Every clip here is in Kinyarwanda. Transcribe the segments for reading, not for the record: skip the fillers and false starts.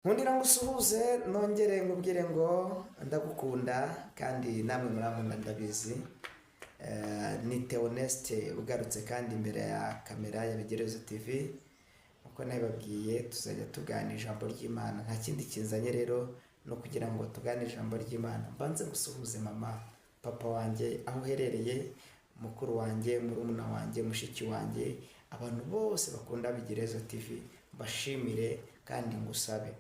nkundira ngo usuhuze nongere nkubwire ngo ndagukunda kandi namwe murankunda ndabizi. Ni Theoneste ugarutse kandi imbere ya kamera ya Bigerezo TV. Uko nabibabwiye tuzajya tuganira ijambo ry'Imana, nta kindi kinzanye rero no kugira ngo tuganire ijambo ry'Imana. Mbanze gusuhuze mama, papa wanjye aho uherereye, mukuru wanjye, murumuna wanjye, mushiki wanjye, abantu bose bakunda Bigerezo TV mbashimire kandi ngusabe.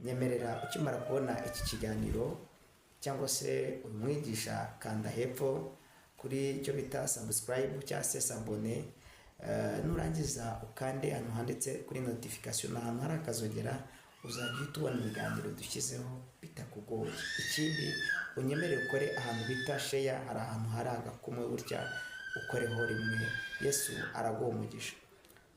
Nyemerera ukimara kubona iki kiganiro cyangwa se umwigisha, kanda hepfo kuri icyo bita subscribe cyangwa se s'abone. Nurangiza ukande ahantu handitse kuri notification, ahantu hari akazogera, uzajya uhita ubona ibiganiro dushyizeho bitakugoye. Ikindi unyemerere ukore ahantu bita share, hari ahantu hari agakumwe burya ukoreho rimwe, Yesu araguha umugisha.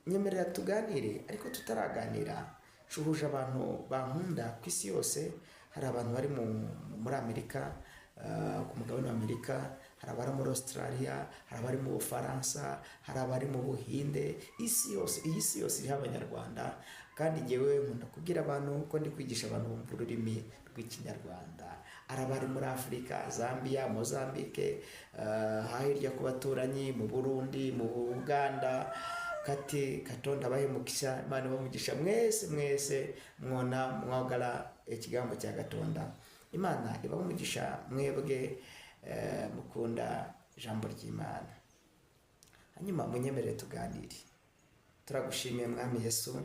Nyemerera tuganire, ariko tutaraganira shuhuje abantu bankunda ku isi yose. Hari abantu bari muri Amerika, ku mugabane wa Amerika, hari abari muri Australia, hari abari mu Bufaransa, hari abari mu Buhinde. Isi yose, iyi si yose iriho Abanyarwanda, kandi ngewe nkunda kubwira abantu ko ndi kwigisha abantu bumva ururimi rw'Ikinyarwanda. Hari abari muri Afurika, Zambia, Mozambique, hirya ku baturanyi mu Burundi, mu Uganda, kati katonda bahemukisha, Imana bamugisha mwese mwona mwagala ikigambo cya Gatonda. Imana ibamugisha mwebwe mukunda ijambo ry'Imana. Hanyuma munyemerere tuganire. Turagushimiye Mwami Yesu,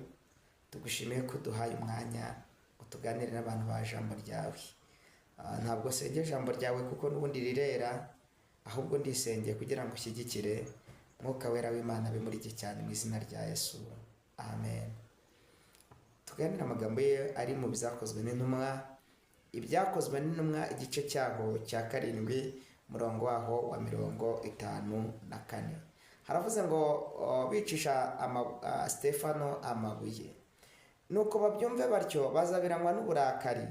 tugushimiye ko duhaye umwanya utuganire n'abantu ba ijambo ryawe. Ntabwo senge ijambo ryawe kuko n'ubundi rirera, ahubwo ndisengeye kugira ngo ushyigikire. Mwuka wera w'Imana abe muri iki cyane mu izina rya Yesu, amen. Tuganire amagambo ye ari mu byakozwe n'intumwa, ibyakozwe n'intumwa igice cyaho cya 7 murongo waho wa 54. Haravuze ngo bicisha Stefano amabuye, nuko babyumve batyo bazabiranywa n'uburakari,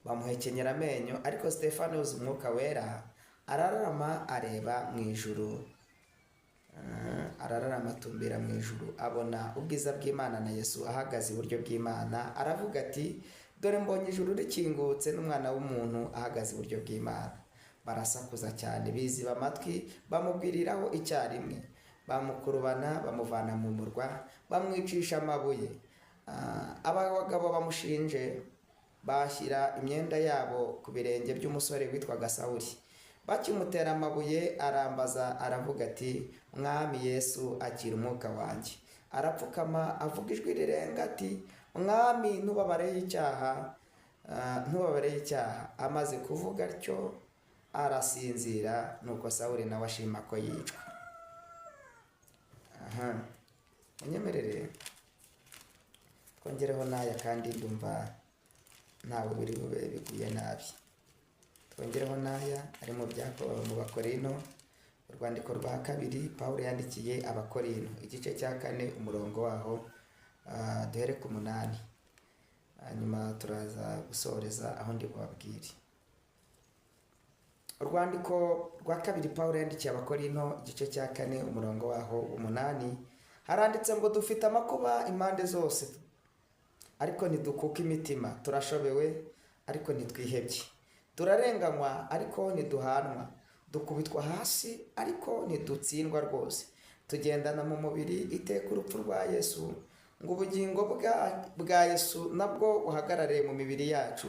bamuhekenyera amenyo. Ariko Stefano yuzuye umwuka wera, arararama areba mu ijuru, arararama atumbira mu ijuru, abona ubwiza bw'Imana na Yesu ahagaze iburyo bw'Imana. Aravuga ati, dore mbonye ijuru rikingutse n'umwana w'umuntu ahagaze iburyo bw'Imana. Barasakuza cyane, biziba amatwi, bamubwiriraho icyarimwe, bamukurubana, bamuvana mu murwa, bamwicisha amabuye. Abagabo bamushinje bashyira imyenda yabo ku birenge by'umusore witwaga Sawuli. Bakimutera amabuye arambaza, aravuga ati, Mwami Yesu akira umwuka wanjye. Arapfukama avuga ijwi rirenga ati, Mwami ntubabareye icyaha, ntubabareye icyaha. Amaze kuvuga atyo arasinzira, nuko Sawuli nawe ashima ko yicwa. Munyemerere twongereho n'aya, kandi ndumva ntawe biri bube biguye nabi. Twongereho n'aya ari mu Bakorino, urwandiko rwa 2 Pawulo yandikiye Abakorino, igice cya 4 umurongo waho duhere ku 8. Hanyuma turaza gusoreza aho ndi bubabwire. Urwandiko rwa 2 Pawulo yandikiye Abakorino, igice cya 4 umurongo waho 8, haranditse ngo dufite amakuba impande zose, ariko ntidukuka imitima. Turashobewe ariko ntitwihebye. Turarenganywa ariko ntiduhanwa. Dukubitwa hasi ariko ntidutsindwa rwose. Tugendana mu mubiri iteka urupfu rwa Yesu, ngo ubugingo bwa Yesu nabwo buhagarare mu mibiri yacu.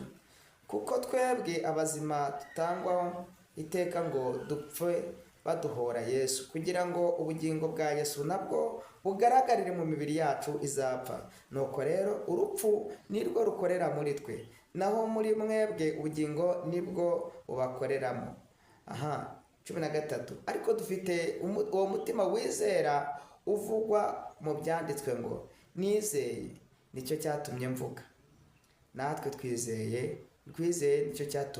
Kuko twebwe abazima tutangwaho iteka ngo dupfe baduhora Yesu, kugira ngo ubugingo bwa Yesu nabwo bugaragarire mu mibiri yacu izapfa. Nuko rero urupfu nirwo rukorera muri twe, naho muri mwebwe ubugingo nibwo bubakoreramo. 13. Ariko dufite uwo mutima wizera uvugwa mu byanditswe ngo, nizeye nicyo cyatumye mvuga. Natwe twizeye nicyo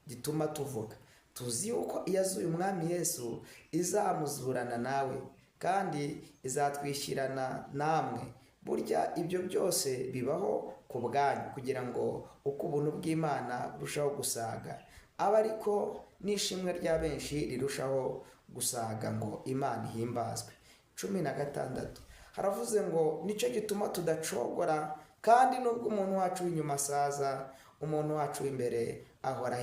gituma tuvuga. Tuzi yuko iyazuye umwami Yesu izamuzurana nawe, kandi izatwishyirana namwe. Burya ibyo byose bibaho ku bwanyu, kugira ngo uko ubuntu bw'Imana burushaho gusaga, abe ariko n'ishimwe rya benshi rirushaho gusaga, ngo Imana ihimbazwe. 16. haravuze ngo nicyo gituma tudacogora kandi nubwo umuntu wacu w'inyuma asaza, umuntu wacu w'imbere ahora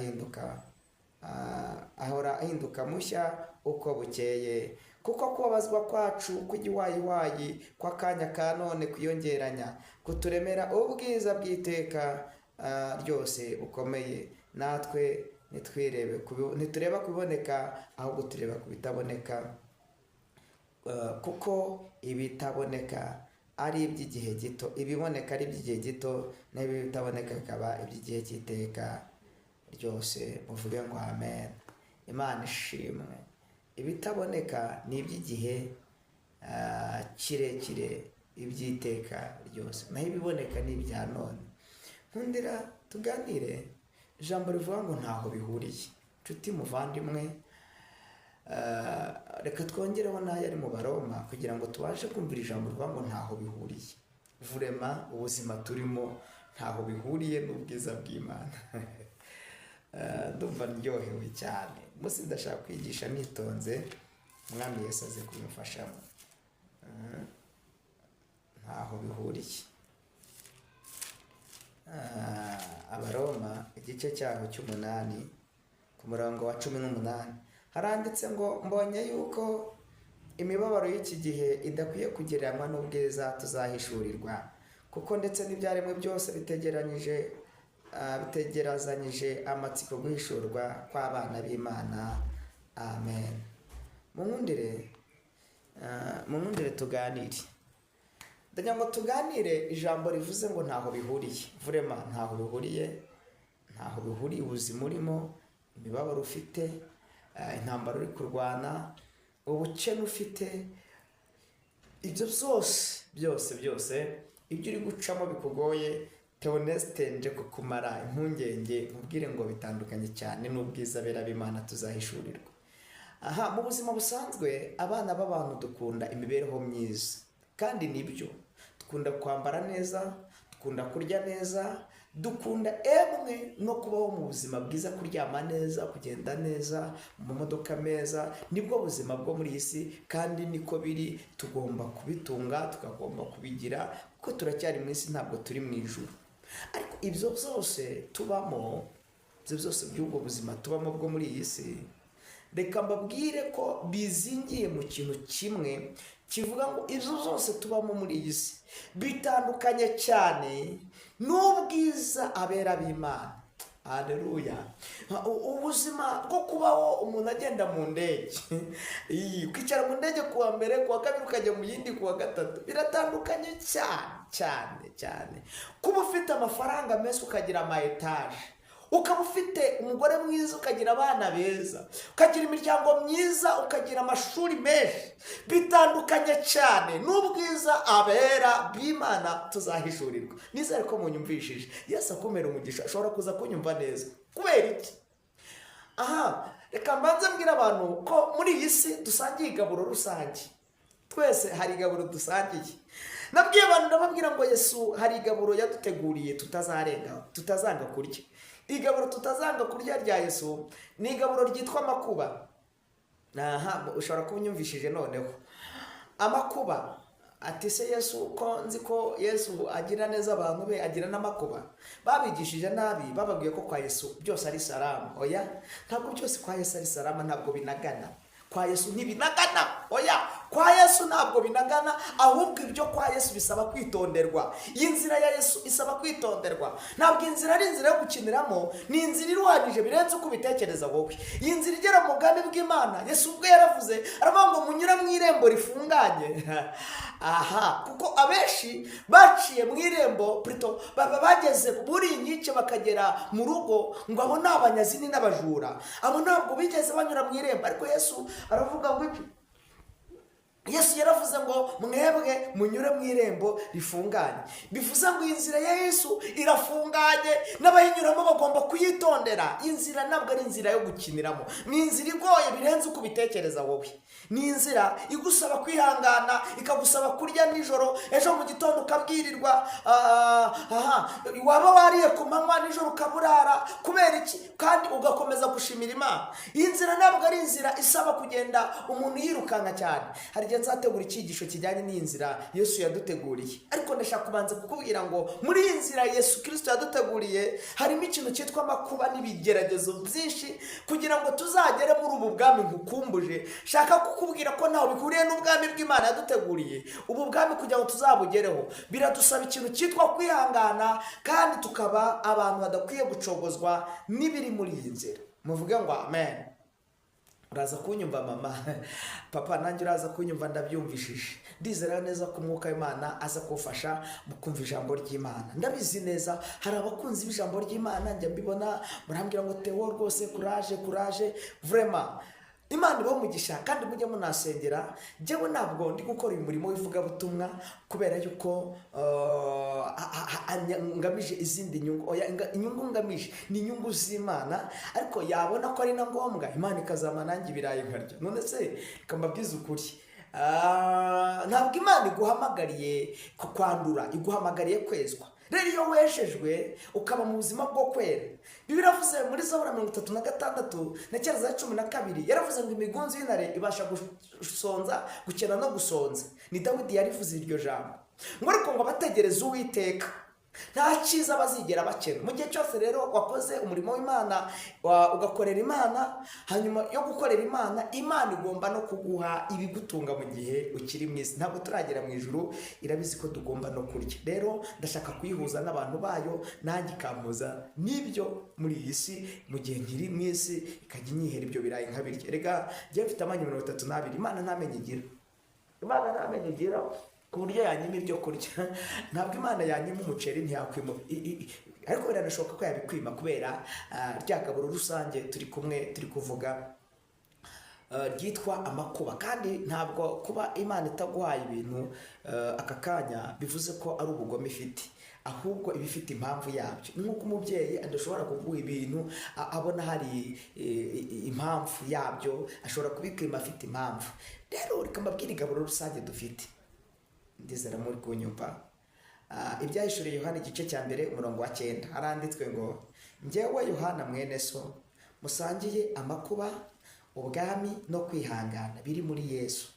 ahinduka mushya uko bukeye. Kuko kubabazwa kwacu kw'igiwayiwayi kw'akanya ka none kwiyongeranya kuturemera ubwiza bw'iteka ryose bukomeye. Natwe ntitureba kubiboneka, ahubwo tureba ku bitaboneka, kuko ibitaboneka ari iby'igihe gito, ibiboneka ari iby'igihe gito, naho ibitaboneka bikaba iby'igihe cy'iteka ryose. Muvuge ngo amen. Imana ishimwe. Ibitaboneka ni iby'igihe kirekire, iby'iteka ryose, naho ibiboneka ni ibya none. Nkundira tuganire ijambo rivuga ngo ntaho bihuriye. Nshuti muvandimwe, reka twongereho n'ayo ari mu Baroma kugira ngo tubashe kumvira ijambo rivuga ngo ntaho bihuriye. Vurema ubuzima turimo ntaho bihuriye n'ubwiza bw'Imana. Ndumva ndyohewe cyane. Munsi ndashaka kwigisha nitonze, Umwami Yesu aze kubimfashamo. Ntaho bihuriye. Abaroma igice cyaho cy'8 ku murongo wa 18 haranditse ngo mbonye yuko imibabaro y'iki gihe idakwiye kugereranywa n'ubwiza tuzahishurirwa, kuko ndetse n'ibyaremwe byose bitegerezanyije amatsiko guhishurwa kw'abana b'Imana. Amen. Munkundire tuganire. Ndagira ngo tuganire ijambo rivuze ngo ntaho bihuriye. Vurema ntaho bihuriye ubuzima urimo, imibabaro ufite, intambara uri kurwana, ubukene ufite, ibyo byose ibyo uri gucamo bikugoye, Theoneste nje kukumara impungenge mubwire ngo bitandukanye cyane n'ubwiza bera b'Imana tuzahishurirwa. Mu buzima busanzwe abana b'abantu dukunda imibereho myiza, kandi nibyo dukunda kwambara neza, dukunda kurya neza, dukunda emwe no kubaho mu buzima bwiza, kuryama neza, kugenda neza, mu modoka meza. Nibwo buzima bwo muri iyi si, kandi niko biri. Tugomba kubitunga, tukagomba kubigira, kuko turacyari mu isi, ntabwo turi mu ijuru. Ariko ibyo byose by'ubwo buzima tubamo bwo muri iyi si, reka mbabwire ko bizingiye mu kintu kimwe kivuga ngo ibyo byose tubamo muri iyi si bitandukanye cyane n'ubwiza abera b'Imana. Haleluya. Ubuzima bwo kubaho umuntu agenda mu ndege, ukicara mu ndege kuwa mbere, kuwa kabiri ukajya mu yindi kuwa gatatu, biratandukanye cyane. Kuba ufite amafaranga menshi ukagira ama etaje, ukaba ufite umugore mwiza ukagira abana beza, ukagira imiryango myiza, ukagira amashuri menshi, bitandukanye cyane n'ubwiza abera b'Imana tuzahishurirwa. Nizere ko munyumvishije. Yesu akomera umugisha. Ashobora kuza kunyumva neza. Kubera iki? Reka mbanze mbwira abantu ko muri iyi si dusangiye igaburo rusange. Twese hari igaburo dusangiye. Nabwiye abantu ndababwira ngo Yesu hari igaburo yaduteguriye tutazanga kurya. Igaburo tutazanga kurya rya Yesu ni igaburo ryitwa amakuba. Ushobora kunyumvishije noneho. Amakuba. Ati se Yesu ko nzi ko Yesu agira neza abantu be, agira n'amakuba. Babigishije nabi, bababwiye ko kwa Yesu byose ari salama. Oya, ntabwo byose kwa Yesu ari salama, ntabwo binagana. Kwa Yesu ntibinagana. Oya, kwa Yesu ntabwo binagana, ahubwo ibyo kwa Yesu bisaba kwitonderwa. Iyi nzira ya Yesu isaba kwitonderwa. Ntabwo inzira ari inzira yo gukiniramo, ni inzira iruhanije birenze uko ubitekereza wowe. Iyi nzira igera mu bwami bw'Imana, Yesu ubwe yaravuze, aravuga ngo munyura mu irembo rifunganye. Kuko abenshi baciye mu irembo, baba bageze buri inkike bakagera mu rugo, ngo abo ni abanyazini n'abajura. Abo ntabwo bigeze banyura mu irembo. Ariko Yesu aravuga ngo Yesu yaravuze ngo mwebwe munyure mu irembo rifunganye. Bivuze ngo inzira ya Yesu irafunganye, n'abayinyuramo bagomba kuyitondera. Inzira ntabwo ari inzira yo gukiniramo, ni inzira igoye birenze uko ubitekereza wowe. Ni inzira igusaba kwihangana, ikagusaba kurya nijoro, ejo mu gitondo ukabwirirwa, waba wariye ku manywa, nijoro ukaburara. Kubera iki? Kandi ugakomeza gushimira Imana. Iyi nzira ntabwo ari inzira isaba kugenda umuntu yirukanka cyane. Hari igihe nzategura icyigisho kijyanye n'iyi nzira Yesu yaduteguriye, ariko ndashaka kubanza kukubwira ngo muri iyi nzira Yesu Kristo yaduteguriye harimo ikintu cyitwa amakuba n'ibigeragezo byinshi kugira ngo tuzagere muri ubu bwami ngukumbuje. Shaka kukubwira ko ntaho bihuriye n'ubwami bw'Imana yaduteguriye. Ubu bwami kugira ngo tuzabugereho biradusaba ikintu cyitwa kwihangana, kandi tukaba abantu badakwiye gucogozwa n'ibiri muri iyi nzira. Muvuge ngo amen. Uraza kunyumva mama, papa nanjye uraza kunyumva, ndabyumvishije. Ndizera neza ko umwuka w'Imana aza kufasha mu kumva ijambo ry'Imana. Ndabizi neza hari abakunzi b'ijambo ry'Imana, njya mbibona murambwira ngo Theo rwose courage vraiment. Imana ibahe umugisha kandi mujye munasengera. Jewe ntabwo ndi gukora uyu murimo w'ivugabutumwa kubera yuko ngamije izindi nyungu. Inyungu ngamije ni inyungu z'Imana, ariko yabona ko ari na ngombwa Imana ikazama nanjye ibirayi nkarya. None se reka mbabwize ukuri, ntabwo Imana iguhamagariye kwandura, iguhamagariye kwezwa. Rero iyo weshejwe ukaba mu buzima bwo kwera, Bibiliya iravuze muri Zaburi 36 na cyereza 12 yaravuze ngo imigunzu y'intare ibasha gusonza, gukena no gusonza. Ni Dawidi yarivuze iryo jambo. Ngo ariko ngo abategereza Uwiteka nta cyiza bazigera bakena. Mu gihe cyose rero wakoze umurimo w'Imana, ugakorera Imana, hanyuma yo gukorera Imana, Imana igomba no kuguha ibigutunga mu gihe ukiri mu isi. Ntabwo turagera mu ijuru, irabizi ko tugomba no kurya. Rero ndashaka kuyihuza n'abantu bayo, nanjye ikampuza n'ibyo muri iyi si mu gihe nkiri mu isi, ikajya inyihera ibyo birayi nkabirya. Rega njye mfite amanya 32. Imana ntamenye igira, Imana ntamenye igira ku buryo yanyima ibyo kurya. Ntabwo Imana yanyima umuceri, ntiyakwima, ariko biranashoboka ko yabikwima kubera rya gaburo rusange turi kumwe turi kuvuga ryitwa amakuba. Kandi ntabwo kuba Imana itaguhaye ibintu aka kanya bivuze ko ari ubugome ifite, ahubwo iba ifite impamvu yabyo. Nk'uko umubyeyi adashobora kuguha ibintu abona hari impamvu yabyo, ashobora kubikwima afite impamvu. Rero reka mbabwire igaburo rusange dufite. Ndizera muri kunyumva. Ibyahishuriye Yohana igice cya mbere umurongo wa 9 haranditswe ngo njyewe Yohana mwene so musangiye amakuba, ubwami no kwihangana biri muri Yesu.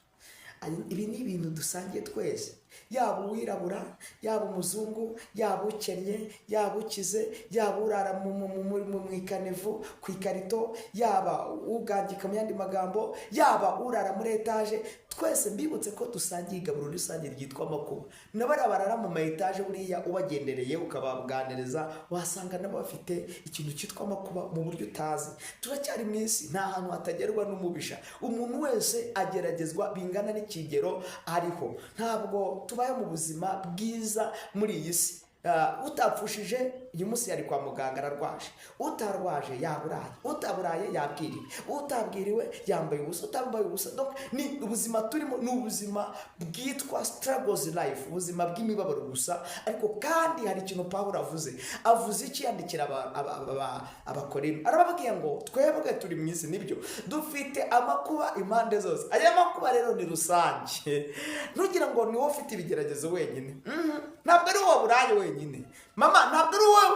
Ibi ni ibintu dusangiye twese, yaba uwirabura, yaba umuzungu, yaba ukennye, yaba ukize, yaba urara mu ikanevu ku ikarito, yaba ugangika mu yandi magambo, yaba urara muri etaje. Twese mbibutse ko dusangiye igaburo rusange ryitwa amakuba. N'abari barara mu ma etaje buriya ubagendereye ukabaganiriza, wasanga nabo bafite ikintu cyitwa amakuba mu buryo utazi. Turacyari mu isi, nta hantu hatagerwa n'umubisha. Umuntu wese ageragezwa bingana n'ikigero ariho. Ntabwo tubaye mu buzima bwiza muri iyi si. Utapfushije uyu munsi yari kwa muganga ararwaje, utarwaje yaburaye, utaburaye yabwiriwe, utabwiriwe yambaye ubusa, utambaye ubusa. Donc ni ubuzima turimo, ni ubuzima bwitwa struggles life, ubuzima bw'imibabaro gusa. Ariko kandi hari ikintu Pawulo avuze iki yandikira abakorinto, arababwiye ngo twebwe turi mu isi, nibyo dufite amakuba impande zose. Aya makuba rero ni rusange. Ntugira ngo ni wowe ufite ibigeragezo wenyine, ntabwo ari wowe buraye wenyine mama, ntabwo ari wowe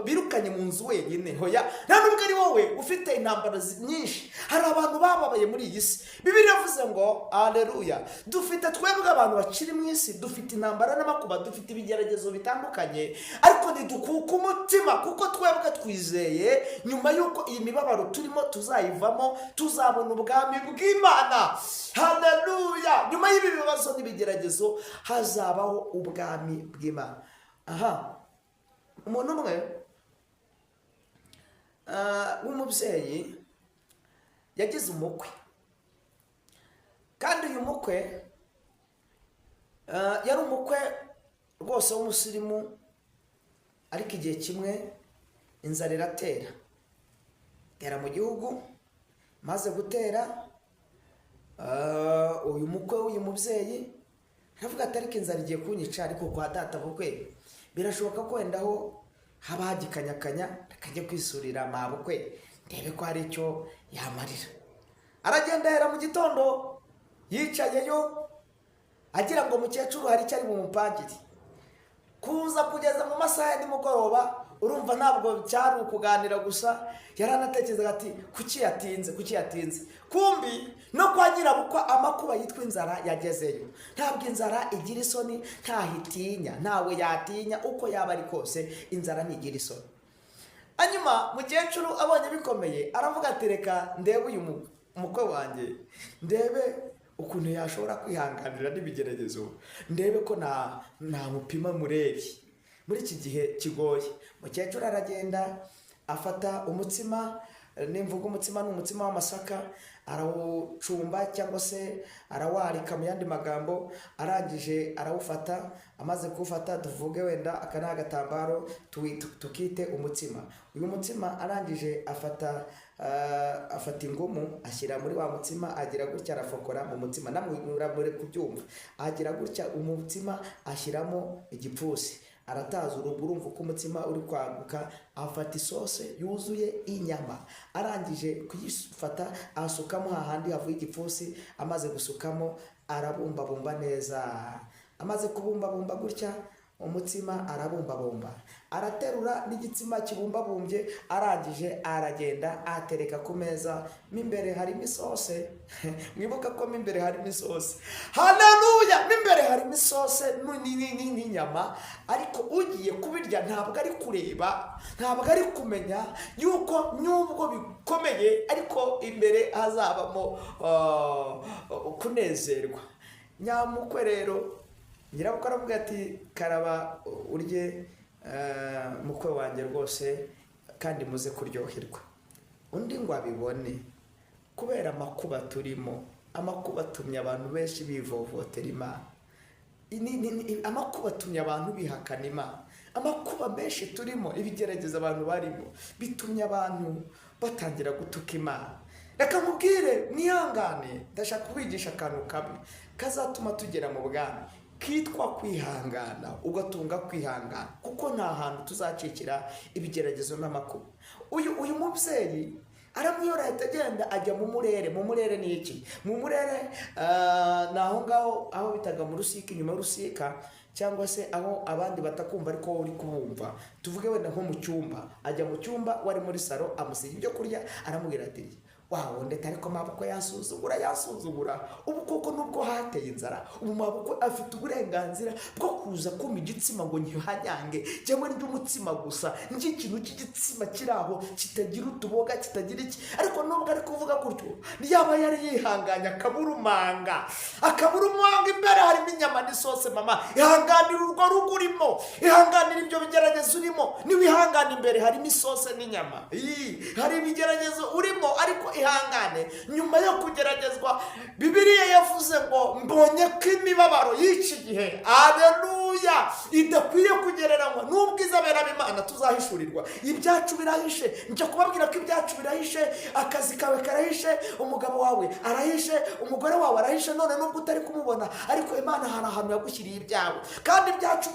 birukanye mu nzu wenyine, hoya, nta nubwo ari wowe ufite intambara nyinshi. Hari abantu bababaye muri iyi si. Bibiliya yavuze ngo haleluya, dufite twebwe abantu bakiri mu isi, dufite intambara n'amakuba, dufite ibigeragezo bitandukanye, ariko ntidukuka umutima, kuko twebwe twizeye nyuma y'uko iyi mibabaro turimo tuzayivamo, tuzabona ubwami bw'Imana. Haleluya, nyuma y'ibi bibazo n'ibigeragezo hazabaho ubwami bw'Imana. Aha, umuntu umwe w'umubyeyi yagize umukwe, kandi uyu mukwe yari umukwe rwose w'umusirimu, ariko igihe kimwe inzara iratera mu gihugu. Maze gutera, uyu mukwe w'uyu mubyeyi aravuga ati ariko inzara igiye kunyica, ariko kwa data bukwe birashoboka ko wenda aho haba hagikanyakanya akajya kwisurira mabukwe ndebe ko hari icyo yamarira. Aragenda hera mu gitondo yicayeyo agira ngo mukecuru hari icyo ari bumupangire. kuza kugeza mu masaha ya nimugoroba, urumva ntabwo cyari ukuganira gusa, yaranatekerezaga ati kuki yatinze. Kumbi no kwa nyirabukwe amakuba yitwa inzara yagezeyo. Ntabwo inzara igira isoni, ntahitinya, ntawe yatinya uko yaba ari kose, inzara ntigira isoni. Hanyuma mukecuru abonye bikomeye aravuga ati reka ndebe uyu mukwe wanjye, ndebe ukuntu yashobora kwihanganira n'ibigeragezo, ndebe ko namupima mureri muri iki gihe kigoye. Mukecuru aragenda afata umutsima, nimvuga umutsima ni umutsima w'amasaka, arawucumba cyangwa se arawarika mu yandi magambo, arangije arawufata. Amaze kuwufata, tuvuge wenda aka ni agatambaro tukite umutsima. Uyu mutsima arangije afata ingumu ashyira muri wa mutsima, agira gutya arafokora mu mutsima, namwe kubyumva, agira gutya umutsima ashyiramo igipfusi, arataza urumva uko umutsima uri kwaguka. Afata isose yuzuye inyama, arangije kuyifata asukamo hahandi havuye igipfusi. Amaze gusukamo arabumbabumba neza. Amaze kubumbabumba gutya umutsima arabumbabumba, araterura n'igitsima kibumbabumbye, arangije aragenda atereka ku meza. Mo imbere harimo isose. Mwibuka ko mo imbere harimo isose. Haleluya! Mo imbere harimo isose n'inyama, ariko ugiye kubirya ntabwo ari kureba, ntabwo ari kumenya yuko nubwo bikomeye ariko imbere hazabamo kunezerwa. Nyamukwe rero, nyirabukwe aravuga ati karaba urye mukwe wanjye rwose, kandi muze kuryoherwa. Undi ngo abibone, kubera amakuba turimo, amakuba atumye abantu benshi bivovotera Imana, amakuba atumye abantu bihakana Imana, amakuba menshi turimo, ibigerageza abantu barimo bitumye abantu batangira gutuka Imana. Reka nkubwire mwihangane, ndashaka kubigisha akantu kamwe kazatuma tugera mu bwami, kitwa kwihangana, ugatunga kwihangana, kuko nta hantu tuzacikira ibigeragezo n'amakuba. Uyu mubyeyi aramwiyora, ahita agenda ajya mu murere. Mu murere ni iki? Mu murere naho ngaho aho bitaga mu rusika, inyuma y'urusika, cyangwa se aho abandi batakumva ariko uri kubumva. Tuvuge wenda nko mu cyumba, ajya mu cyumba wari muri salo, amusiga ibyo kurya, aramubwira ati wawo ndetse ariko mabukwe yasuzugura. Ubu koko nubwo hateye inzara, ubu mabukwe afite uburenganzira bwo kuza kuma igitsima ngo nyihanyange, cyangwa ndya umutsima gusa, njye ikintu cy'igitsima kiri aho kitagira utuboga, kitagira iki. Ariko nubwo ari kuvuga gutyo, yaba yari yihanganye akaburumanga imbere harimo inyama n'isose. Mama, ihanganira urwo rugo urimo, ihanganira ibyo bigeragezo urimo. Niwihangana imbere harimo isose n'inyama, hari ibigeragezo urimo, ariko ihangane. Nyuma yo kugeragezwa, Bibiliya yavuze ngo mbonye ko imibabaro y'iki gihe, haleluya, idakwiye kugereranywa n'ubwiza bera b'Imana tuzahishurirwa. Ibyacu birahishe, njya kubabwira ko ibyacu birahishe. Akazi kawe karahishe, umugabo wawe arahishe, umugore wawe arahishe, none nubwo utari kumubona, ariko Imana hari ahantu yagushyiriye ibyawe. Kandi ibyacu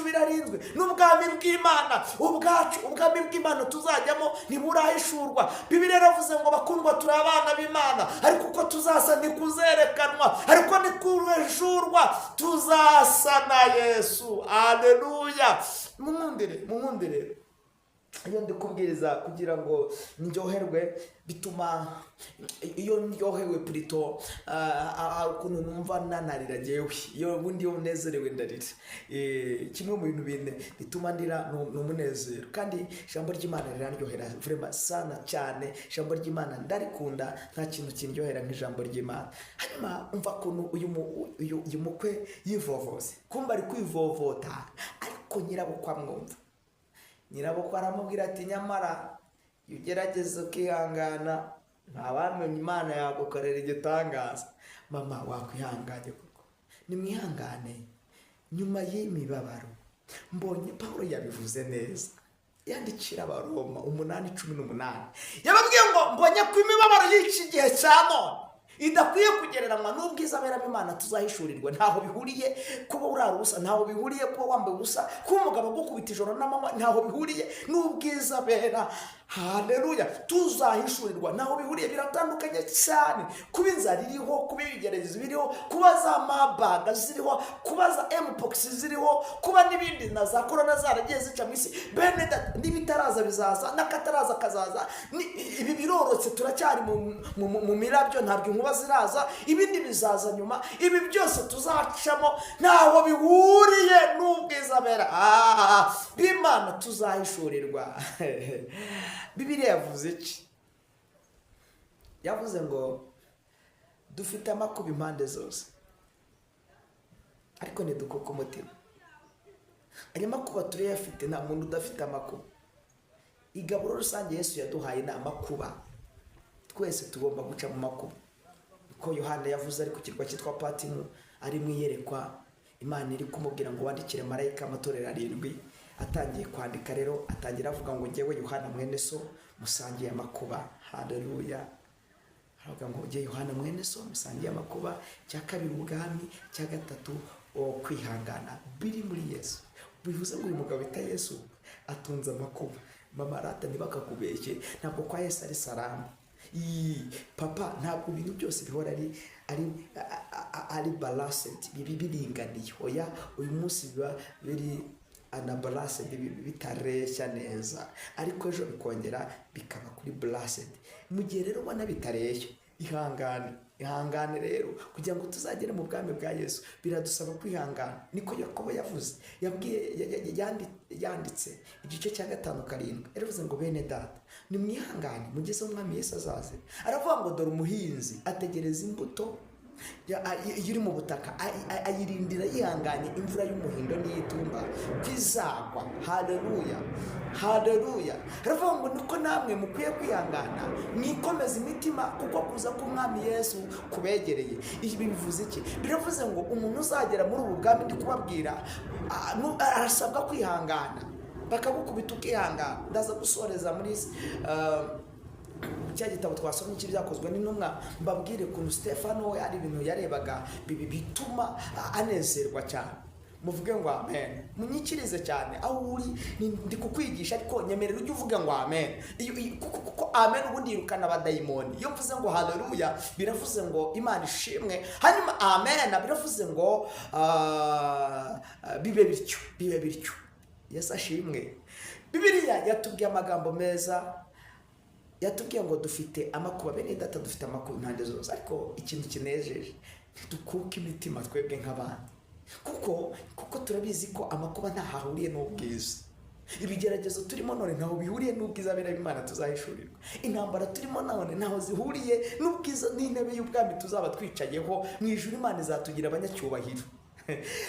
birarinzwe n'ubwami bw'Imana. Ubwami bw'Imana tuzajyamo ntiburahishurwa. Bibiliya yaravuze ngo bakundwa, turi abana b'Imana, ariko uko tuzasa ntikuzerekanwa, ariko ntikureshurwa, tuzasa na Yesu. Haleluya! Munkundire iyo ndi kubwiriza kugira ngo ndyoherwe, bituma iyo ndyohewe plito ukuntu numva nanarira jewe, iyo bundi yo nezerewe ndarira. Kimwe mu bintu bine bituma ndira n'umunezero, kandi ijambo ry'Imana rirandyohera vraiment sana cyane. Ijambo ry'Imana ndarikunda, nta kintu kindyohera nk'ijambo ry'Imana. Hanyuma umva kuntu uyu mukwe yivovoze, kumva ari kwivovota, ariko nyirabukwe amwumva. Nyirabukwe aramubwira ati nyamara iyo ugerageza ukihangana, ntawamenya Imana yagukorera igitangaza. Mama, wakwihanganye koko, nimwihangane nyuma y'imibabaro. Mbonye Pawulo yabivuze neza, yandikira Abaroma 8:18, yababwiye ngo mbonye ko imibabaro y'iki gihe cya none idakwiye kugereranywa n'ubwiza bera b'Imana tuzahishurirwa. Ntaho bihuriye kuba urara ubusa, ntaho bihuriye kuba wambaye ubusa, kuba umugabo agukubita ijoro n'amanywa, ntaho bihuriye n'ubwiza bera. Haleluya, tuzahishurirwa. Ntaho bihuriye, biratandukanye cyane. Kuba inzara iriho, kuba ibigeragezo biriho, kuba za mabaga ziriho, kuba za mpox ziriho, kuba n'ibindi na za corona zaragiye zica mu isi. Bene n'ibitaraza bizaza, n'akataraza kazaza. Ibi birorotse, turacyari mu mirabyo, ntabwo inkuba ziraza, ibindi bizaza nyuma. Ibi byose tuzacamo ntaho bihuriye n'ubwiza bera b'Imana tuzahishurirwa. Bibiliya yavuze iki? Yavuze ngo dufite amakuba impande zose, ariko ntidukuka umutima. Ayo makuba turayafite, nta muntu udafite amakuba. Igaburo rusange Yesu yaduhaye ni amakuba, twese tugomba guca mu makuba. Ko Yohana yavuze ari ku kirwa cyitwa Patimo, ari mu iyerekwa, Imana iri kumubwira ngo wandikire marayika amatorero 7. Atangiye kwandika rero, atangira avuga ngo ngewe Yohana mwene so musangiye amakuba. Haleluya. Aravuga ngo ngewe Yohana mwene so musangiye amakuba, cya kabiri ubwami, cya gatatu kwihangana biri muri Yesu. Bivuze ngo uyu mugabo bita Yesu atunze amakuba. Mama rata ntibakakubeshye, ntabwo kwa Yesu ari salamu. Papa, ntabwo ibintu byose bihora ari balanced, biringaniye. Oya, uyu munsi biba biri anabalance, bitareshya neza, ariko ejo bikongera bikaba kuri blasted. Mu gihe rero ubona bitareshya, ihangane rero, kugira ngo tuzagere mu bwami bwa Yesu biradusaba kwihangana. Niko Yakobo yavuze, yanditse igice cya 5:7. Yaravuze ngo bene data nimwihangane mugeze umwami Yesu azaze. Aravuga ngo dore umuhinzi ategereza imbuto iri mu butaka, ayirindira yihanganye imvura y'umuhindo n'iyitumba bizagwa. Haleluya, haleluya. Aravuga ngo niko namwe mukwiye kwihangana, mwikomeza imitima, kuko kuza k'umwami Yesu kubegereye. Ibi bivuze iki? Biravuze ngo umuntu uzagera muri ubu bwami ndi kubabwira arasabwa kwihangana, bakagukubita ukihangana. Ndaza gusoreza muri cya gitabo twasomye cy'ibyakozwe n'intumwa, mbabwire ukuntu Stefano ari ibintu yarebaga bituma anezerwa cyane. Muvuge ngo amen, munyikirize cyane aho uri. Ndi kukwigisha ariko nyemerera ujye uvuga ngo amen, kuko amen ubundi yirukana abadayimoni. Iyo mvuze ngo haleluya biravuze ngo Imana ishimwe, hanyuma amen biravuze ngo bibe bityo, bibe bityo. Yesu ashimwe. Bibiliya yatubwiye amagambo meza, yatubwiye ngo dufite amakuba. Bene data dufite amakuba impande zose, ariko ikintu kinejeje ntidukuke imitima twebwe nk'abandi, kuko turabizi ko amakuba ntahahuriye n'ubwiza. Ibigeragezo turimo none ntaho bihuriye n'ubwiza bera b'Imana tuzahishurirwa. Intambara turimo none ntaho zihuriye n'ubwiza n'intebe y'ubwami tuzaba twicayeho mu ijuru. Imana izatugira abanyacyubahiro.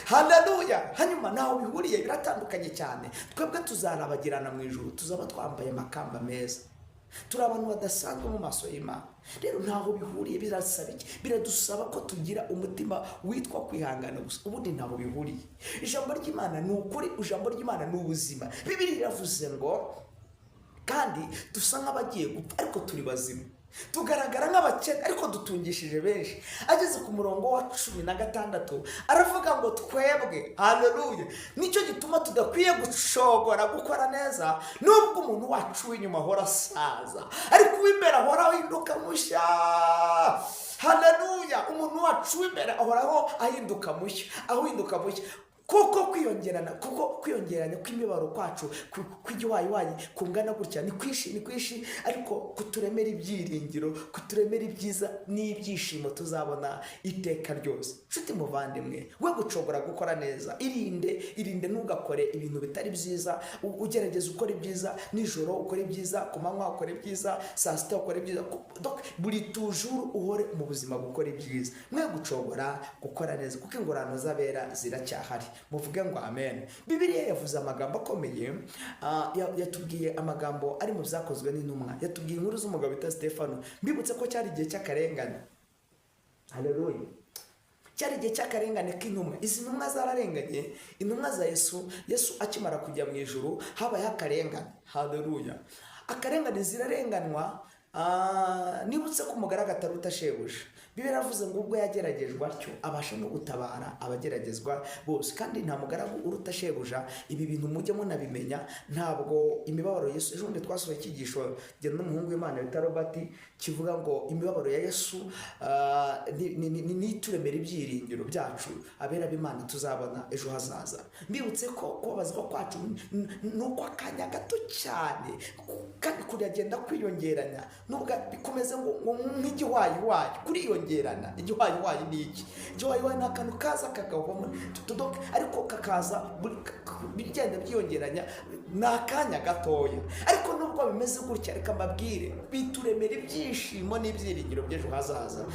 Haleluya. Hanyuma ntaho bihuriye, biratandukanye cyane. Twebwe tuzarabagirana mu ijuru, tuzaba twambaye amakamba meza, turi abantu badasanzwe mu maso y'Imana. Rero ntaho bihuriye. Birasaba iki? Biradusaba ko tugira umutima witwa kwihangana gusa, ubundi ntaho bihuriye. Ijambo ry'Imana ni ukuri, ijambo ry'Imana ni ubuzima. Bibiliya iravuze ngo kandi dusa nk'abagiye gupfa ariko turi bazima, tugaragara nk'abakene ariko dutungishije benshi. Ageze ku murongo wa 16 aravuga ngo twebwe, haleluya, nicyo gituma tudakwiye gushogora gukora neza, nubwo umuntu wacu w'inyuma ahora asaza ariko uw'imbere ahora ahinduka mushya. Haleluya. Umuntu wacu w'imbere ahoraho ahinduka mushya, ahinduka mushya. Kuko kwiyongeranya kw'imibaro kwacu kw'igiwayiwayi kungana gutya ni kwishi, ariko kuturemera ibyiringiro, kuturemera ibyiza n'ibyishimo tuzabona iteka ryose. Nshuti muvandimwe, we gucogora gukora neza, irinde ntugakore ibintu bitari byiza. Ugerageza ukora ibyiza nijoro, ukora ibyiza ku manywa, ukora ibyiza saa sita, ukora ibyiza buri tujuru, uhore mu buzima gukora ibyiza. Mwe gucogora gukora neza, kuko ingorano z'abera ziracyahari. Muvuge ngo amen. Bibiliya yavuze amagambo akomeye, yatubwiye amagambo ari mu byakozwe n'intumwa. Yatubwiye inkuru z'umugabo bita Stefano. Mbibutse ko cyari igihe cy'akarengane. Haleluya. Cyari igihe cy'akarengane k'intumwa. Izi ntumwa zararenganye, intumwa za Yesu akimara kujya mu ijuru habaye akarengane. Haleluya. Akarengane zirarenganwa. Nibutse ko umugaragu ataruta shebuja. Bibiliya iravuze ngo ubwo yageragejwe atyo abasha no gutabara abageragezwa bose, kandi nta mugaragu uruta shebuja. Ibi bintu mujye munabimenya, ntabwo imibabaro Yesu, ejo bundi twasohoye icyigisho genda n'umuhungu w'Imana bita Robert kivuga ngo imibabaro ya Yesu ni ituremera ibyiringiro byacu abera b'Imana tuzabona ejo hazaza. Mbibutse ko kubabazwa kwacu ni uko akanya gato cyane, kandi kuragenda kwiyongeranya nubwo bikomeze ngo nk'igihwayiwayi kuriyongerana. Igihwayiwayi ni iki? Igihwayiwayi ni akantu kaza kakavamo tudoke, ariko kakaza bigenda byiyongeranya, ni akanya gatoya. Ariko nubwo bimeze gutya, reka mbabwire, bituremera ibyishimo n'ibyiringiro by'ejo hazaza.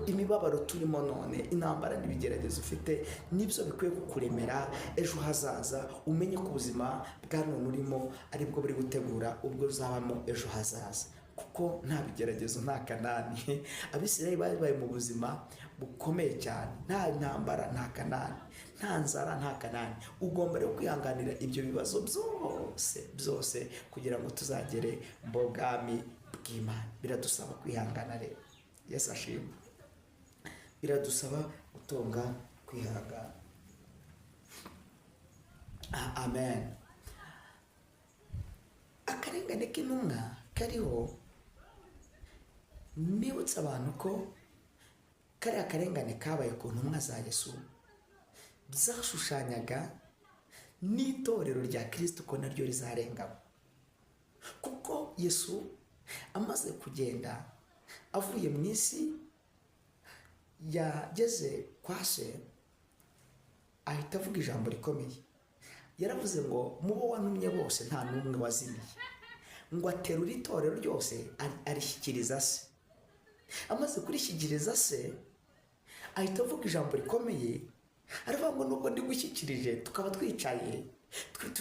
Imibabaro turimo none, intambara n'ibigeragezo ufite, nibyo bikwiye kukuremera ejo hazaza. Umenye ko ubuzima bwa none urimo aribwo buri gutegura ubwo uzabamo ejo hazaza, kuko nta bigeragezo nta Kanani. Abisirayeli bari bari mu buzima bukomeye cyane, nta ntambara nta Kanani, nta nzara nta Kanani. Ugomba rero kwihanganira ibyo bibazo byose kugira ngo tuzagere mu bwami bw'Imana. Biradusaba kwihangana rero. Yesu ashimwe. Biradusaba gutunga kwihangana. Amen. Akarengane k'intumwa kariho, nibutsa abantu ko kariya karengane kabaye ku ntumwa za Yesu byashushanyaga n'itorero rya Kristo ko naryo rizarengamo. Kuko Yesu amaze kugenda avuye mu isi, yageze kwa se, ahita avuga ijambo rikomeye. Yaravuze ngo mubo wantumye bose nta n'umwe wazimiye, ngo aterura itorero ryose arishyikiriza se. Amaze kurishyikiriza se, ahita avuga ijambo rikomeye, aravuga ngo nubwo ndi gushyikirije tukaba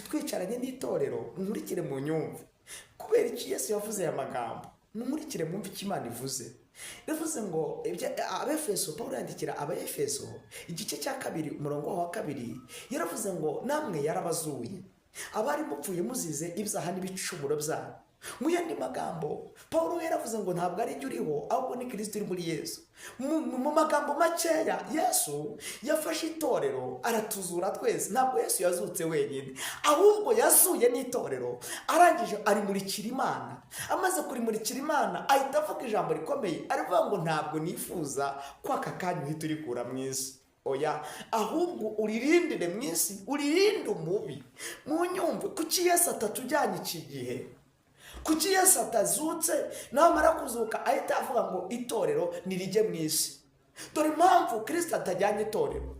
twicaranye n'itorero, nkurikire mu nyumve. Kubera iki Yesu yavuze aya magambo? Nkurikire mwumve icyo Imana ivuze. Yavuze ngo Abefeso, Pawulo yandikira Abefeso igice cya 2 umurongo wa 2, yaravuze ngo namwe yarabazuye abari mupfuye muzize ibyaha n'ibicumuro byabo. Mu yandi magambo, Pawulo yaravuze ngo ntabwo ari jye uriho, ahubwo ni Kristo uri muri Yesu. Mu magambo makeya, Yesu yafashe itorero aratuzura twese. Ntabwo Yesu yazutse wenyine, ahubwo yazuye n'itorero, arangije arimurikira Imana. Amaze kurimurikira Imana, ahita avuga ijambo rikomeye, aravuga ngo ntabwo nifuza ko aka kanya uhita urikura mu isi, oya, ahubwo uririndire mu isi, uririnde umubi. Mu nyumve, kuki Yesu atatujyanye iki gihe? Kuki Yesu atazutse namara kuzuka ahita avuga ngo itorero nirijye mu isi? Dore impamvu Kristo atajyanye itorero.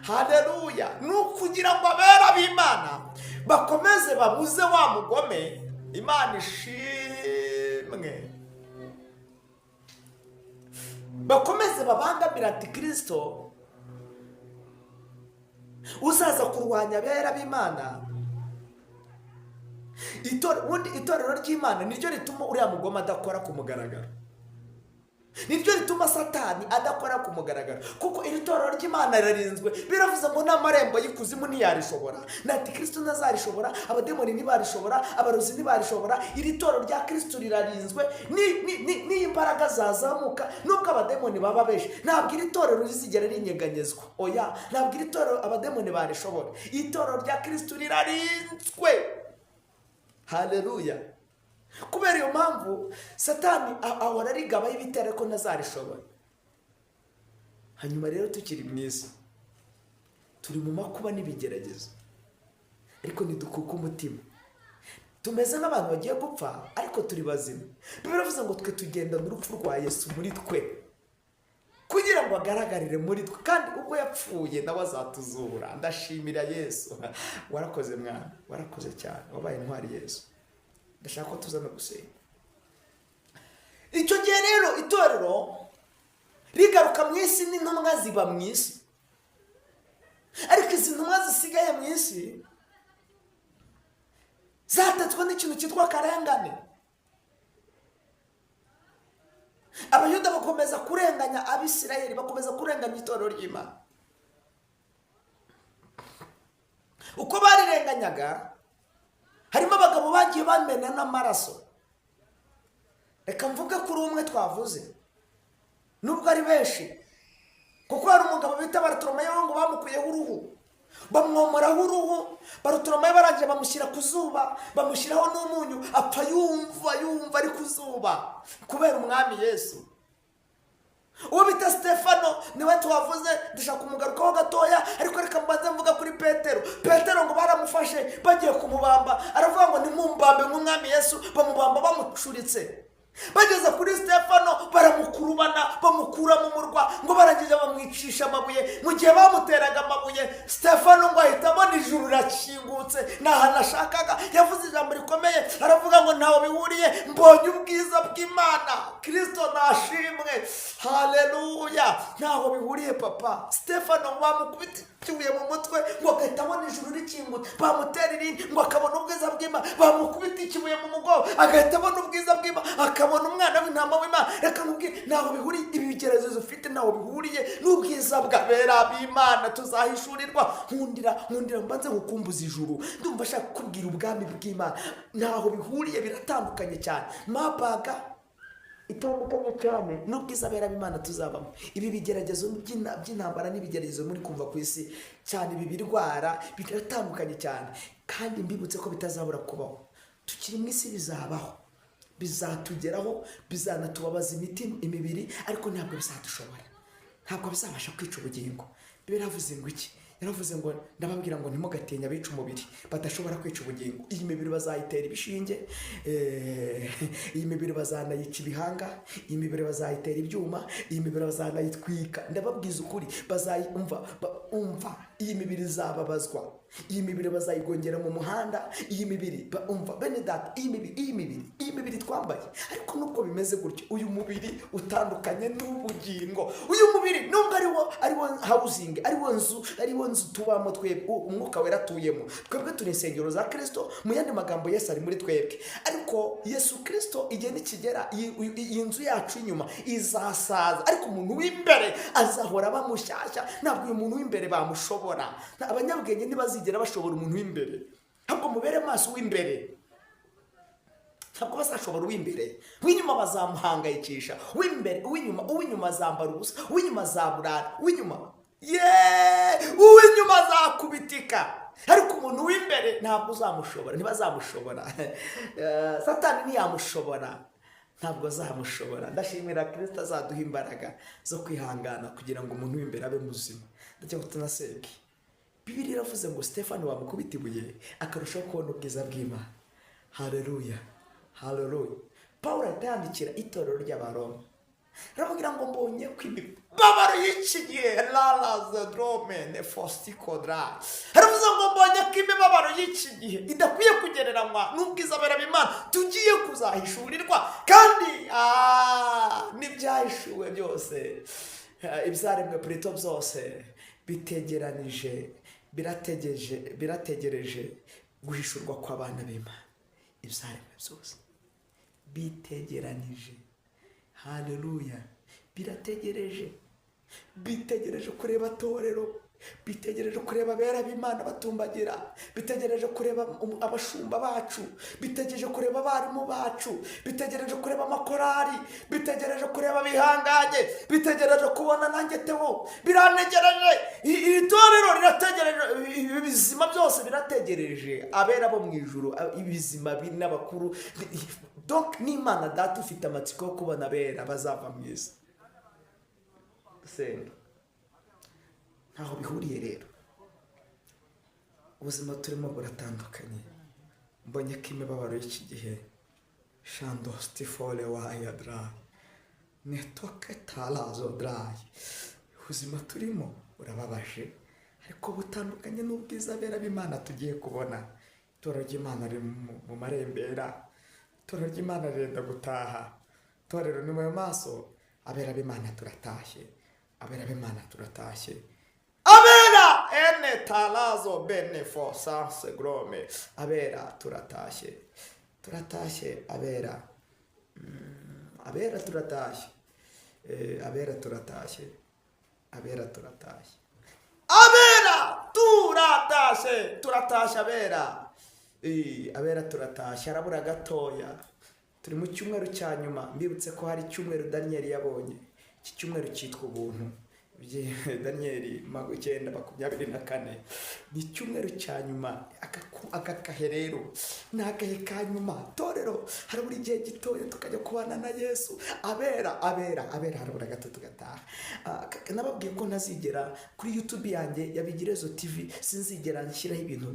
Haleluya! Nukugira ngo abera b'Imana bakomeze babuze wa mugome. Imana ishimwe. Bakomeze babangamira ati Kristo uzaza kurwanya abera b'Imana. Itorero ry'Imana niryo rituma uriya mugoma adakora ku mugaragaro, niryo rituma Satani adakora ku mugaragaro, kuko iri torero ry'Imana rirarinzwe. Biravuze ngo n'amarembo y'ikuzimu ntiyarishobora, nati Kristo ntazarishobora, abademoni ntibarishobora, abarozi ntibarishobora. Iri torero rya Kristo rirarinzwe, n'imbaraga zazamuka nubwo abademoni baba benshi, ntabwo iri torero rizigera rinyeganyezwa, oya, ntabwo iri torero abademoni barishobora. Iri torero rya Kristo rirarinzwe. Haleluya! Kubera iyo mpamvu Satani ahora arigabaho ibitero ko ntazarishobora. Hanyuma rero tukiri mu isi, turi mu makuba n'ibigeragezo, ariko ntidukuka umutima. Tumeze nk'abantu bagiye gupfa, ariko turi bazima. Biravuze ngo twe tugenda n'urupfu rwa Yesu muri twe, kugira ngo agaragarire muri twe, kandi ubwo yapfuye nawe azatuzura. Ndashimira Yesu. Warakoze mwana, warakoze cyane, wabaye intwari Yesu. Ndashaka ko tuzana gusenga. Icyo gihe rero itorero rigaruka mu isi, n'intumwa ziba mu isi. Ariko izi ntumwa zisigaye mu isi zatatswe n'ikintu cyitwa karengane. Abayuda bakomeza kurenganya Abisirayeli, bakomeza kurenganya itorero ry'Imana. Uko barirenganyaga, harimo abagabo bagiye bamena n'amaraso. Reka mvuge kuri umwe twavuze, nubwo ari benshi, kuko hari umugabo bita Barutolomayo ngo bamukuyeho uruhu, bamwomoraho uruhu. Barutolomayo barangije bamushyira ku zuba, bamushyiraho n'umunyu, apfa yumva ari ku zuba kubera umwami Yesu. Uwo bita Stefano niwe tuwavuze, dushaka kumugarukaho gatoya, ariko reka mbanze mvuga kuri Petero. Petero ngo baramufashe bagiye kumubamba, aravuga ngo nimumbambe nk'umwami Yesu, bamubamba bamucuritse. Bageze kuri Stefano baramukurubana, bamukura mu murwa, ngo barangije bamwicisha amabuye. Mu gihe bamuteraga amabuye, Stefano ngo ahita abona ijuru rirakingutse, n'ahantu ashakaga. Yavuze ijambo rikomeye, aravuga ngo ntaho bihuriye, mbonye ubwiza bw'Imana. Kristo nashimwe, haleluya. Ntaho bihuriye papa. Stefano bamukubita ikibuye mu mutwe, ngo agahita abona ijuru rikingutse. Bamutera irindi, ngo akabona ubwiza bw'Imana. Bamukubita ikibuye mu mugongo, agahita abona ubwiza bw'Imana, akabona umwana w'intama w'Imana. Reka nkubwire, ntaho bihuriye. Ibi bigeragezo ufite ntaho bihuriye n'ubwiza bw'abera b'Imana tuzahishurirwa. Nkundira mbanze ngukumbuza ijuru, ndumva ashaka kubwira ubwami bw'Imana. Ntaho bihuriye, biratandukanye cyane. Mabaga itandukanye cyane n'ubwiza bera b'Imana tuzabamo. Ibi bigeragezo by'intambara n'ibigeragezo muri kumva ku isi cyane, ibi birwara biratandukanye cyane, kandi mbibutse ko bitazabura kubaho. Tukiri mu isi, bizabaho, bizatugeraho, bizanatubabaza imibiri, ariko ntabwo bizadushobora, ntabwo bizabasha kwica ubugingo. Bibiliya yavuze ngo iki? Yaravuze ngo ndababwira ngo ntimugatinya abica umubiri, badashobora kwica ubugingo. Iyi mibiri bazayitera ibishinge, iyi mibiri bazanayica ibihanga, iyi mibiri bazayitera ibyuma, iyi mibiri bazanayitwika. Ndababwiza ukuri, umva, iyi mibiri izababazwa, iyi mibiri bazayigongera mu muhanda, iyi mibiri umva bene data, iyi mibiri twambaye. Ariko nubwo bimeze gutyo, uyu mubiri utandukanye n'ubugingo. Uyu mubiri nubwo ariwo housing, ariwo nzu tubamo twebwe, umwuka wera atuyemo. Twebwe turi insengero za Kristo, mu yandi magambo Yesu ari muri twebwe. Ariko Yesu Kristo igihe nikigera, iyi nzu yacu inyuma izasaza, ariko umuntu w'imbere azahora bamushyashya. Ntabwo uyu muntu w'imbere bamushobora. Abanyabwenge ntibazigera bashobora umuntu w'imbere, ntabwo mubere maso w'imbere, ntabwo bazashobora uw'imbere. Uw'inyuma bazamuhangayikisha, uw'inyuma azambara ubusa, uw'inyuma azaburara, uw'inyuma azakubitika, ariko umuntu w'imbere ntabwo uzamushobora, ntibazamushobora. Satani ntiyamushobora, ntabwo azamushobora. Ndashimira Kristo azaduha imbaraga zo kwihangana kugira ngo umuntu w'imbere abe muzima. Ndetse ngo tunasenge. Bibiliya iravuze ngo Stefano bamukubita ibuye, akarushaho kubona ubwiza bw'Imana. Haleluya, haleluya. Pawulo ahita yandikira itorero ry'Abaroma, aravugira ngo mbonye ko imibabaro y'iki gihe aravuze ngo mbonye ko imibabaro y'iki gihe idakwiye kugereranywa n'ubwiza bera b'Imana tugiye kuzahishurirwa. Kandi n'ibyahishuwe byose, ibyaremwe Plutôt byose birategereje guhishurwa kw'abana b'Imana. Ibyaremwe byose bitegeranije, haleluya, bitegereje kureba torero, bitegereje kureba abera b'Imana batumbagira, bitegereje kureba abashumba bacu, bitegereje kureba abarimu bacu, bitegereje kureba amakorari, bitegereje kureba bihanganye, bitegereje kubona nanjye Theo, biranegereje. Iri torero rirategereje, ibizima byose birategereje abera bo mu ijuru, ibizima n'abakuru. Donc n'Imana data ufite amatsiko yo kubona abera bazava mu isi. Senga, ntaho bihuriye rero. Ubuzima turimo buratandukanye. Mbonye ko imibabaro y'iki gihe, shando stifole waya dry, netoke talazo dry. Ubuzima turimo burababaje, ariko butandukanye n'ubwiza bera b'Imana tugiye kubona. Itorero ry'Imana riri mu marembera, itorero ry'Imana rirenda gutaha. Itorero ni mu maso, abera b'Imana turatashye, abera b'Imana turatashye. Abera ene talazo benefo sanse grome, abera turatashye, abera, abera turatashye, abera turatashye, abera turatashye, abera, abera turatashye. Harabura gatoya, turi mu cyumweru cya nyuma. Mbibutse ko hari icyumweru Daniel yabonye, iki cyumweru cyitwa ubuntu. Daniyeli 9:24 ni icyumweru cya nyuma. Aka gahe rero ni agahe ka nyuma. Torero harabura igihe gitoya tukajya kubana na Yesu. Abera harabura gato tugataha. Nababwiye ko ntazigera kuri YouTube yanjye ya Bigirezo TV sinzigera nshyiraho ibintu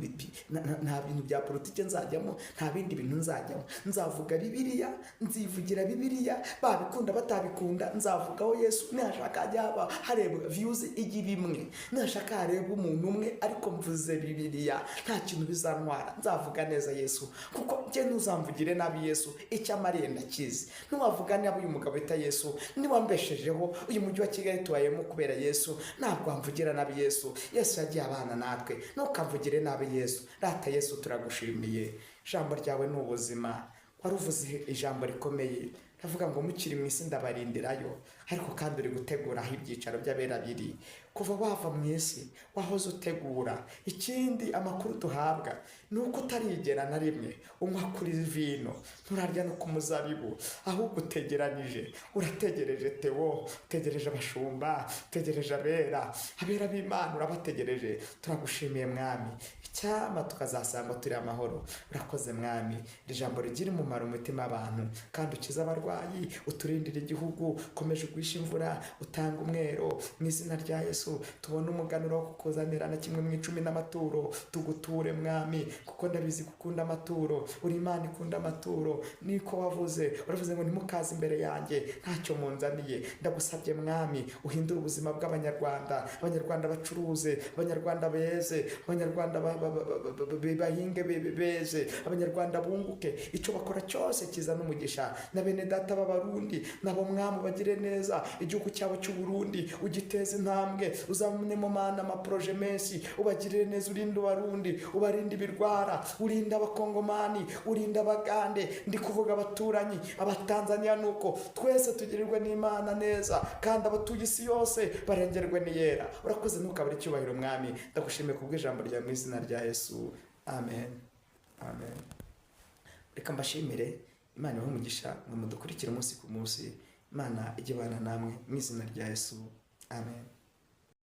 nta bintu bya politike nzajyamo, nta bindi bintu nzajyamo. Nzavuga Bibiliya, nzivugira Bibiliya, babikunda batabikunda nzavugaho Yesu. Nashaka ajyaba hareba views igira imwe, nashaka hareba umuntu umwe, ariko mvuze Bibiliya nta kintu bizantwara. Nzavuga neza Yesu, kuko njye ntuzamvugire nabi Yesu. Icyo amariye ndakizi. Ntiwavuga nabi uyu mugabo wita Yesu, niwambeshejeho uyu mujyi wa Kigali tubayemo kubera Yesu, ntabwo wamvugira nabi Yesu. Yesu yagiye abana natwe, ntukamvugire nabi Yesu. Rata Yesu turagushimiye, ijambo ryawe ni ubuzima. Wari uvuze ijambo rikomeye, ndavuga ngo mukiri mu isi ndabarindirayo, ariko kandi uri gutegura aho ibyicaro by'abera biri. Kuva wava mu isi wahoze utegura. Ikindi amakuru duhabwa ni uko utarigera na rimwe unywa kuri vino, nturarya no ku muzabibu, ahubwo utegeranije. Urategereje Theo, utegereje abashumba, utegereje abera b'Imana, urabategereje. Turagushimiye Mwami, icyama tukazasanga turi amahoro. Urakoze Mwami, iri jambo rigira umumaro mu mitima y'abantu, kandi ukiza abarwayi, uturindira igihugu, ukomeje ugwisha imvura, utanga umwero. Mu izina rya Yesu tubone umuganuro wo kukuzanira na kimwe mu 10 n'amaturo. Tuguture Mwami, kuko ndabizi gukunda amaturo. Uri Imana ikunda amaturo. Niko wavuze, uravuze ngo ntimukaze imbere yanjye ntacyo munzaniye. Ndagusabye Mwami, uhindure ubuzima bw'Abanyarwanda. Abanyarwanda bacuruze, Abanyarwanda beze, Abanyarwanda bahinge beze, Abanyarwanda bunguke. Icyo bakora cyose kizana umugisha. Na bene data b'Abarundi nabo Mwami bagire neza. Igihugu cyabo cy'u Burundi ugiteze intambwe, uzamenemo Mana amaproje menshi. Ubagirire neza, urinde Abarundi, ubarinde ibirwara, urinde Abakongomani, urinde Abagande, ndi kuvuga abaturanyi, Abatanzania. Nuko twese tugirirwe n'Imana neza, kandi abatuye isi yose barengerwe n'iyera. Urakoze, ntukabure icyubahiro Mwami. Ndagushimiye kubw'ijambo ryawe mu izina rya Yesu, amen. Reka mbashimire. Imana ibahe umugisha, ngo mudukurikire umunsi ku munsi. Imana ijye ibana namwe mu izina rya Yesu, amen.